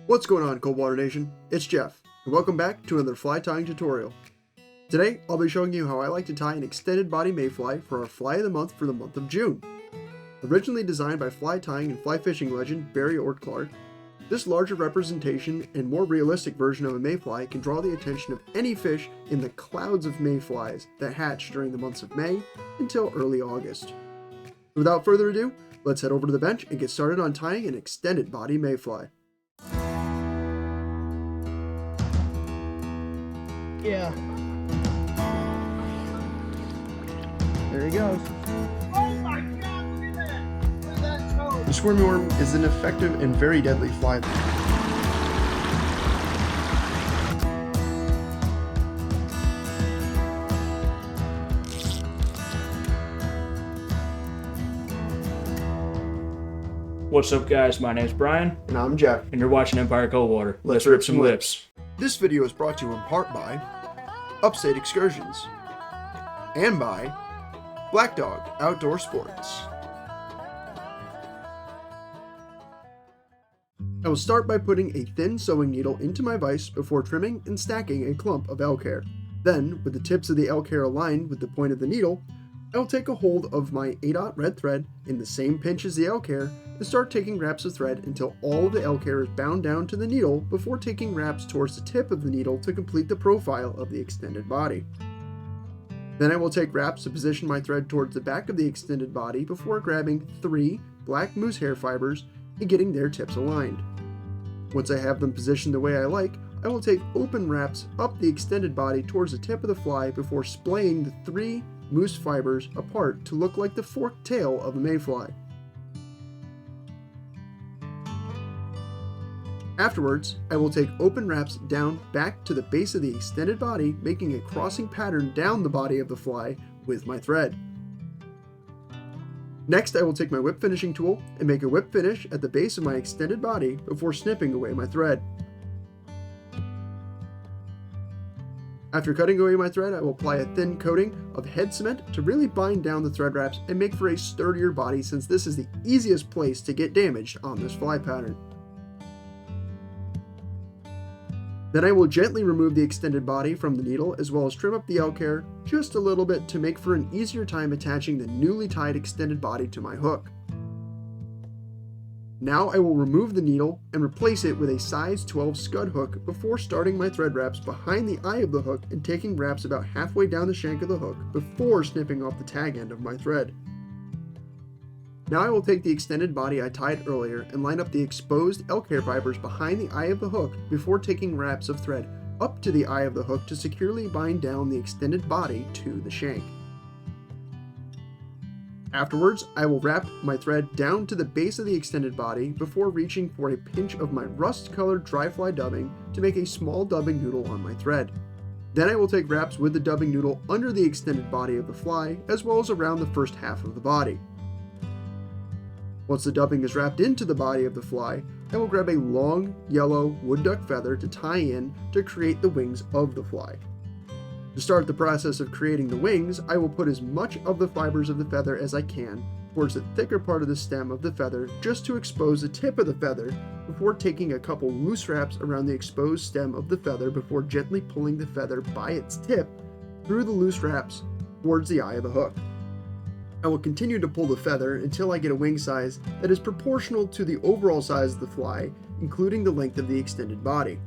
What's going on, Coldwater Nation? It's Geoff, and welcome back to another fly tying tutorial. Today, I'll be showing you how I like to tie an extended body mayfly for our fly of the month for the month of June. Originally designed by fly tying and fly fishing legend Barry Clark, this larger representation and more realistic version of a mayfly can draw the attention of any fish in the clouds of mayflies that hatch during the months of May until early August. Without further ado, let's head over to the bench and get started on tying an extended body mayfly. Yeah. There he goes. Oh my god, look at that! Look at that toe! The squirmy worm is an effective and very deadly fly. What's up, guys? My name's Brian, And I'm Geoff. and you're watching Coldwater. Let's rip some lips. This video is brought to you in part by Upstate Excursions and by Black Dog Outdoor Sports. I will start by putting a thin sewing needle into my vise before trimming and stacking a clump of elk hair. Then, with the tips of the elk hair aligned with the point of the needle, I will take a hold of my 8/0 red thread in the same pinch as the elk hair and start taking wraps of thread until all of the elk hair is bound down to the needle before taking wraps towards the tip of the needle to complete the profile of the extended body. Then I will take wraps to position my thread towards the back of the extended body before grabbing 3 black moose hair fibers and getting their tips aligned. Once I have them positioned the way I like, I will take open wraps up the extended body towards the tip of the fly before splaying the 3 moose fibers apart to look like the forked tail of a mayfly. Afterwards, I will take open wraps down back to the base of the extended body, making a crossing pattern down the body of the fly with my thread. Next, I will take my whip finishing tool and make a whip finish at the base of my extended body before snipping away my thread. After cutting away my thread, I will apply a thin coating of head cement to really bind down the thread wraps and make for a sturdier body, since this is the easiest place to get damaged on this fly pattern. Then I will gently remove the extended body from the needle as well as trim up the elk hair just a little bit to make for an easier time attaching the newly tied extended body to my hook. Now I will remove the needle and replace it with a size 12 scud hook before starting my thread wraps behind the eye of the hook and taking wraps about halfway down the shank of the hook before snipping off the tag end of my thread. Now I will take the extended body I tied earlier and line up the exposed elk hair fibers behind the eye of the hook before taking wraps of thread up to the eye of the hook to securely bind down the extended body to the shank. Afterwards, I will wrap my thread down to the base of the extended body before reaching for a pinch of my rust-colored dry fly dubbing to make a small dubbing noodle on my thread. Then I will take wraps with the dubbing noodle under the extended body of the fly as well as around the first half of the body. Once the dubbing is wrapped into the body of the fly, I will grab a long, yellow wood duck feather to tie in to create the wings of the fly. To start the process of creating the wings, I will put as much of the fibers of the feather as I can towards the thicker part of the stem of the feather just to expose the tip of the feather before taking a couple loose wraps around the exposed stem of the feather before gently pulling the feather by its tip through the loose wraps towards the eye of the hook. I will continue to pull the feather until I get a wing size that is proportional to the overall size of the fly, including the length of the extended body.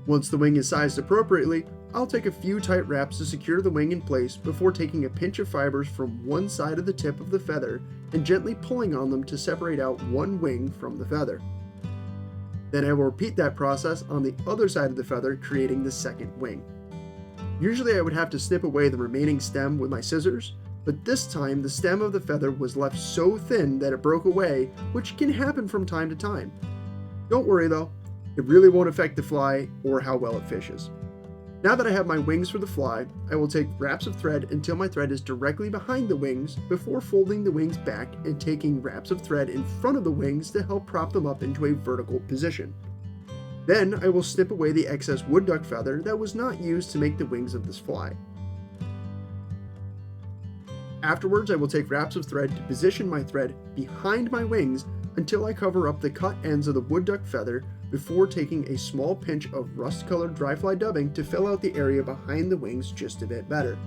Once the wing is sized appropriately, I'll take a few tight wraps to secure the wing in place before taking a pinch of fibers from one side of the tip of the feather and gently pulling on them to separate out one wing from the feather. Then I will repeat that process on the other side of the feather, creating the second wing. Usually I would have to snip away the remaining stem with my scissors, but this time the stem of the feather was left so thin that it broke away, which can happen from time to time. Don't worry though, it really won't affect the fly or how well it fishes. Now that I have my wings for the fly, I will take wraps of thread until my thread is directly behind the wings before folding the wings back and taking wraps of thread in front of the wings to help prop them up into a vertical position. Then I will snip away the excess wood duck feather that was not used to make the wings of this fly. Afterwards, I will take wraps of thread to position my thread behind my wings until I cover up the cut ends of the wood duck feather before taking a small pinch of rust-colored dry fly dubbing to fill out the area behind the wings just a bit better.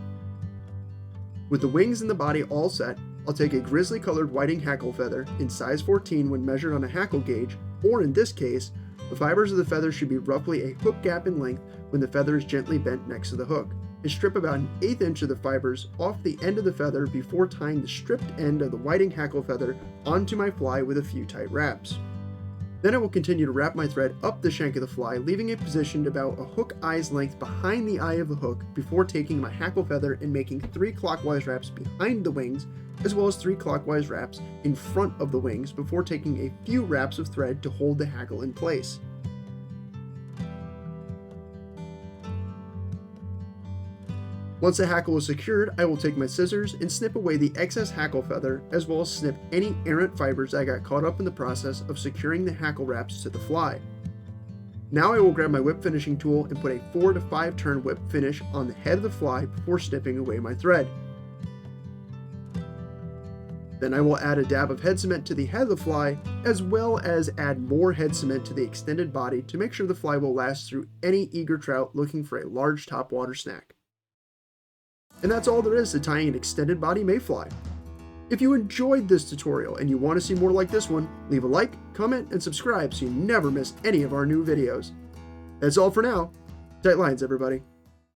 With the wings and the body all set, I'll take a grizzly-colored whiting hackle feather in size 14 when measured on a hackle gauge, or in this case, the fibers of the feather should be roughly a hook gap in length when the feather is gently bent next to the hook, and strip about 1/8 inch of the fibers off the end of the feather before tying the stripped end of the whiting hackle feather onto my fly with a few tight wraps. Then I will continue to wrap my thread up the shank of the fly, leaving it positioned about a hook eye's length behind the eye of the hook before taking my hackle feather and making 3 clockwise wraps behind the wings, as well as 3 clockwise wraps in front of the wings before taking a few wraps of thread to hold the hackle in place. Once the hackle is secured, I will take my scissors and snip away the excess hackle feather, as well as snip any errant fibers that got caught up in the process of securing the hackle wraps to the fly. Now I will grab my whip finishing tool and put a 4 to 5 turn whip finish on the head of the fly before snipping away my thread. Then I will add a dab of head cement to the head of the fly, as well as add more head cement to the extended body to make sure the fly will last through any eager trout looking for a large topwater snack. And that's all there is to tying an extended body mayfly. If you enjoyed this tutorial and you want to see more like this one, leave a like, comment, and subscribe so you never miss any of our new videos. That's all for now. Tight lines, everybody.